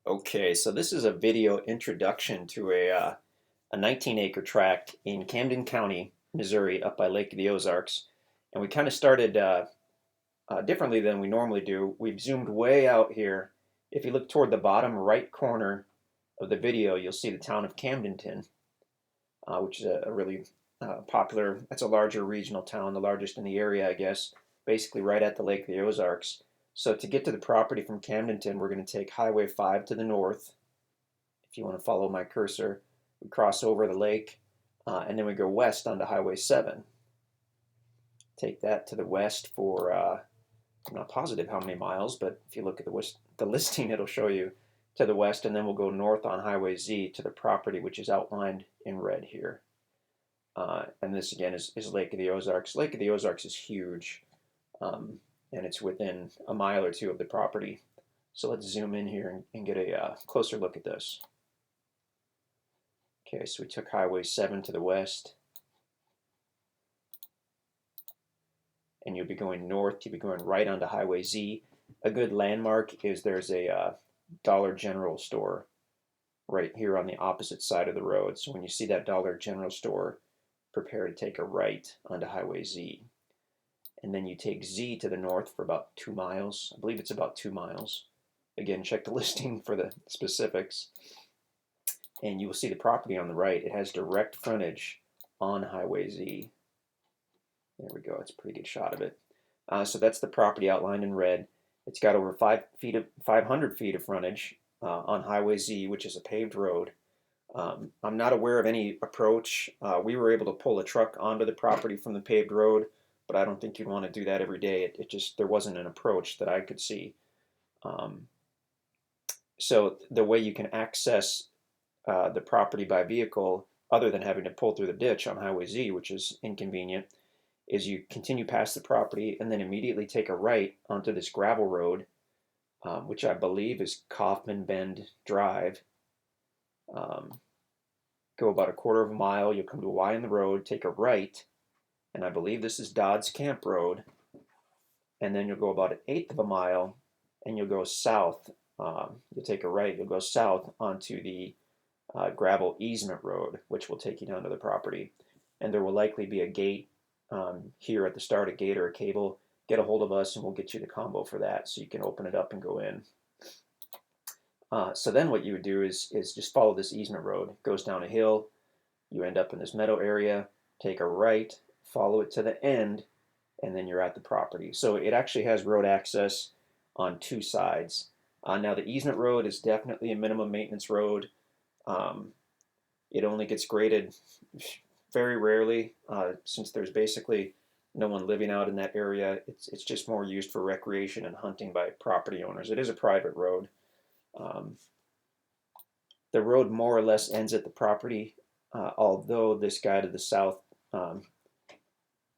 Okay, so this is a video introduction to a 19-acre tract in Camden County, Missouri, up by Lake of the Ozarks. And we kind of started differently than we normally do. We've zoomed way out here. If you look toward the bottom right corner of the video, you'll see the town of Camdenton, which is a really popular, that's a larger regional town, the largest in the area, I guess, basically right at the Lake of the Ozarks. So to get to the property from Camdenton, we're going to take Highway 5 to the north. If you want to follow my cursor, we cross over the lake, and then we go west onto Highway 7. Take that to the west for, I'm not positive how many miles, but if you look at the listing, it'll show you to the west, and then we'll go north on Highway Z to the property, which is outlined in red here. And this again is Lake of the Ozarks. Lake of the Ozarks is huge, and it's within a mile or two of the property. So let's zoom in here and get a closer look at this. Okay, so we took Highway 7 to the west, and you'll be going north. You'll be going right onto Highway Z. A good landmark is there's a Dollar General store right here on the opposite side of the road. So when you see that Dollar General store, prepare to take a right onto Highway Z. And then you take Z to the north for about 2 miles. I believe it's about 2 miles. Again, check the listing for the specifics. And you will see the property on the right. It has direct frontage on Highway Z. There we go. It's a pretty good shot of it. So that's the property outlined in red. It's got over 500 feet of frontage on Highway Z, which is a paved road. I'm not aware of any approach. We were able to pull a truck onto the property from the paved road, but I don't think you'd want to do that every day. It just, there wasn't an approach that I could see. So the way you can access the property by vehicle, other than having to pull through the ditch on Highway Z, which is inconvenient, is you continue past the property and then immediately take a right onto this gravel road, which I believe is Kaufman Bend Drive. Go about a quarter of a mile, you'll come to a Y in the road, take a right, and I believe this is Dodd's Camp Road, and then you'll go about an eighth of a mile, and you'll go south. You'll take a right, you'll go south onto the gravel easement road, which will take you down to the property. And there will likely be a gate here at the start, a gate or a cable. Get a hold of us and we'll get you the combo for that so you can open it up and go in. So then what you would do is just follow this easement road. It goes down a hill, you end up in this meadow area, take a right, follow it to the end, and then you're at the property. So it actually has road access on 2 sides. Now the easement road is definitely a minimum maintenance road. It only gets graded very rarely, since there's basically no one living out in that area. It's just more used for recreation and hunting by property owners. It is a private road. The road more or less ends at the property, although this guy to the south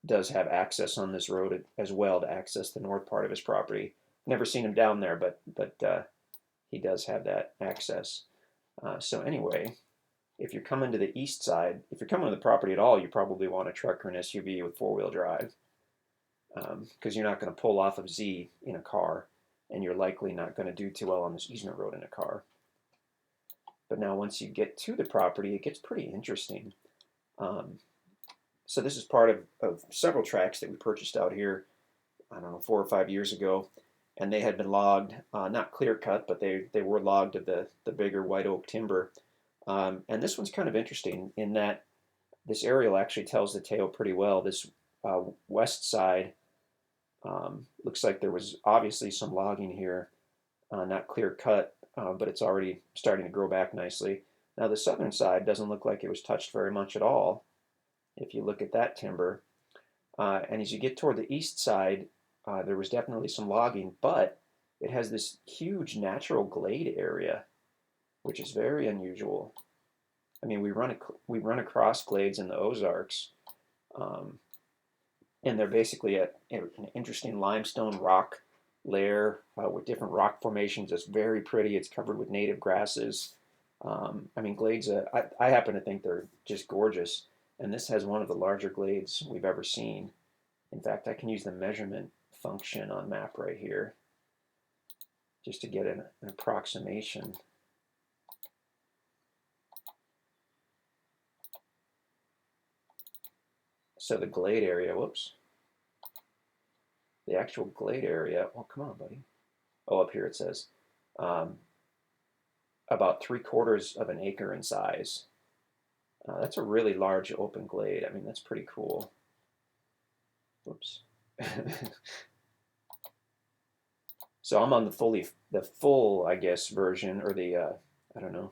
does have access on this road as well to access the north part of his property. Never seen him down there, but he does have that access. So anyway, if you're coming to the east side, if you're coming to the property at all, you probably want a truck or an SUV with 4-wheel drive, because you're not going to pull off of Z in a car, and you're likely not going to do too well on this easement road in a car. But now once you get to the property, it gets pretty interesting. So this is part of several tracts that we purchased out here, I don't know, 4 or 5 years ago. And they had been logged, not clear cut, but they were logged of the bigger white oak timber. And this one's kind of interesting in that this aerial actually tells the tale pretty well. This west side looks like there was obviously some logging here, not clear cut, but it's already starting to grow back nicely. Now the southern side doesn't look like it was touched very much at all, if you look at that timber. And as you get toward the east side, there was definitely some logging, but it has this huge natural glade area, which is very unusual. I mean, we run across glades in the Ozarks, and they're basically an interesting limestone rock layer with different rock formations. It's very pretty. It's covered with native grasses. I mean, glades, I happen to think they're just gorgeous, and this has one of the larger glades we've ever seen. In fact, I can use the measurement function on map right here just to get an approximation. So the glade area, whoops, the actual glade area, oh, come on, buddy. Oh, up here it says um, about 3/4 of an acre in size. That's a really large open glade. I mean, that's pretty cool. Whoops. So I'm on the full, I guess, version, or the I don't know,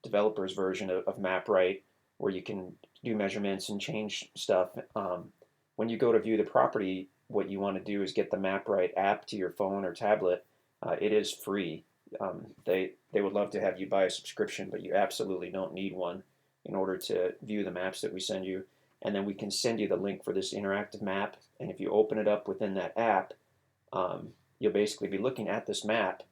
developer's version of MapRight, where you can do measurements and change stuff. When you go to view the property, what you want to do is get the MapRight app to your phone or tablet. It is free. They would love to have you buy a subscription, but you absolutely don't need one in order to view the maps that we send you. And then we can send you the link for this interactive map. And if you open it up within that app, you'll basically be looking at this map,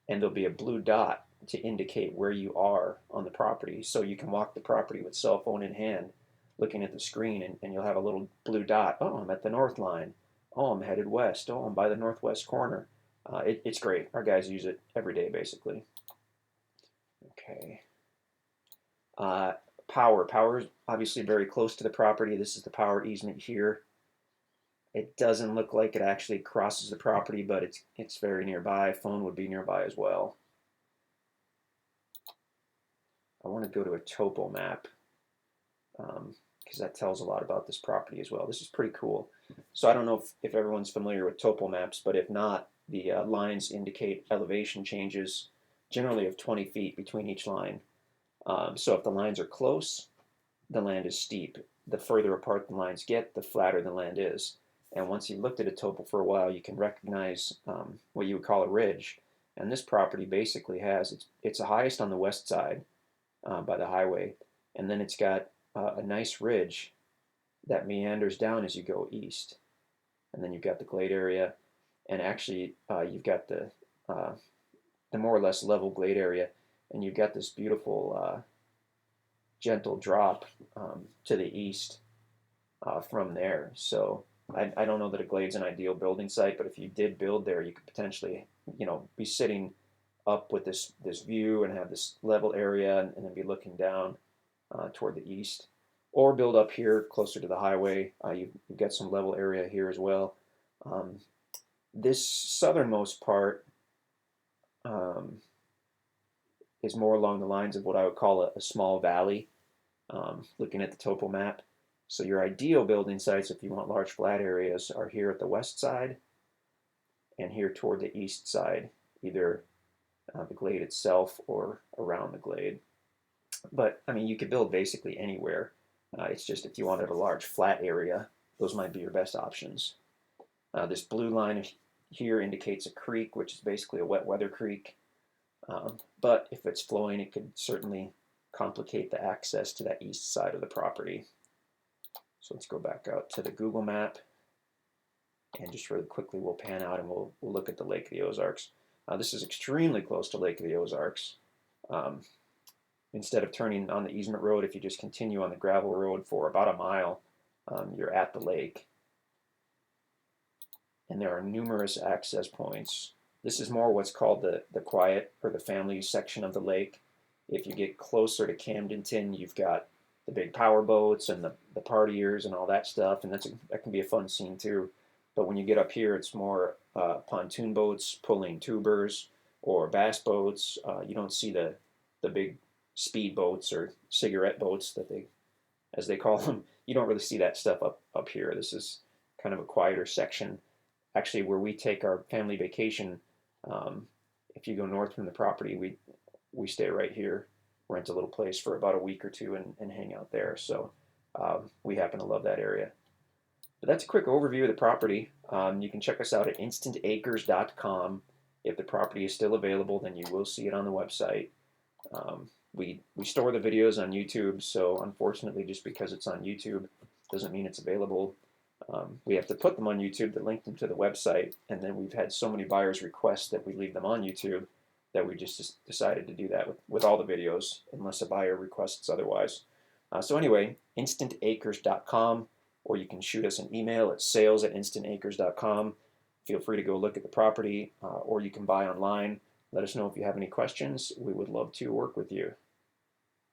and there'll be a blue dot to indicate where you are on the property. So you can walk the property with cell phone in hand, looking at the screen, and you'll have a little blue dot. Oh, I'm at the north line. Oh, I'm headed west. Oh, I'm by the northwest corner. It's great. Our guys use it every day, basically. Okay. Power. Power is obviously very close to the property. This is the power easement here. It doesn't look like it actually crosses the property, but it's very nearby. Phone would be nearby as well. I want to go to a topo map because that tells a lot about this property as well. This is pretty cool. So I don't know if everyone's familiar with topo maps, but if not, the lines indicate elevation changes, generally of 20 feet between each line. So if the lines are close, the land is steep. The further apart the lines get, the flatter the land is. And once you've looked at a topo for a while, you can recognize what you would call a ridge. And this property basically has, it's the highest on the west side by the highway. And then it's got a nice ridge that meanders down as you go east. And then you've got the glade area. And actually, you've got the more or less level glade area. And you've got this beautiful gentle drop to the east from there. So I don't know that a glade's an ideal building site, but if you did build there, you could potentially, be sitting up with this view and have this level area, and then be looking down toward the east, or build up here closer to the highway. You've got some level area here as well. This southernmost part is more along the lines of what I would call a small valley, looking at the topo map. So your ideal building sites, if you want large flat areas, are here at the west side and here toward the east side, either the glade itself or around the glade. But I mean, you could build basically anywhere. It's just if you wanted a large flat area, those might be your best options. This blue line here indicates a creek, which is basically a wet weather creek. But if it's flowing, it could certainly complicate the access to that east side of the property. So let's go back out to the Google map, and just really quickly we'll pan out and we'll look at the Lake of the Ozarks. This is extremely close to Lake of the Ozarks. Instead of turning on the easement road, if you just continue on the gravel road for about a mile, you're at the lake. And there are numerous access points. This is more what's called the quiet or the family section of the lake. If you get closer to Camden, you've got the big power boats and the partiers and all that stuff, and that can be a fun scene too. But when you get up here, it's more pontoon boats pulling tubers or bass boats. You don't see the big speed boats or cigarette boats that as they call them. You don't really see that stuff up here. This is kind of a quieter section. Actually, where we take our family vacation, if you go north from the property, we stay right here, rent a little place for about a week or two and hang out there. So we happen to love that area. But that's a quick overview of the property. You can check us out at InstantAcres.com. If the property is still available, then you will see it on the website. We store the videos on YouTube, so unfortunately, just because it's on YouTube doesn't mean it's available. We have to put them on YouTube to link them to the website, and then we've had so many buyers request that we leave them on YouTube that we just decided to do that with all the videos, unless a buyer requests otherwise. So anyway, InstantAcres.com, or you can shoot us an email at sales@InstantAcres.com. Feel free to go look at the property, or you can buy online. Let us know if you have any questions. We would love to work with you.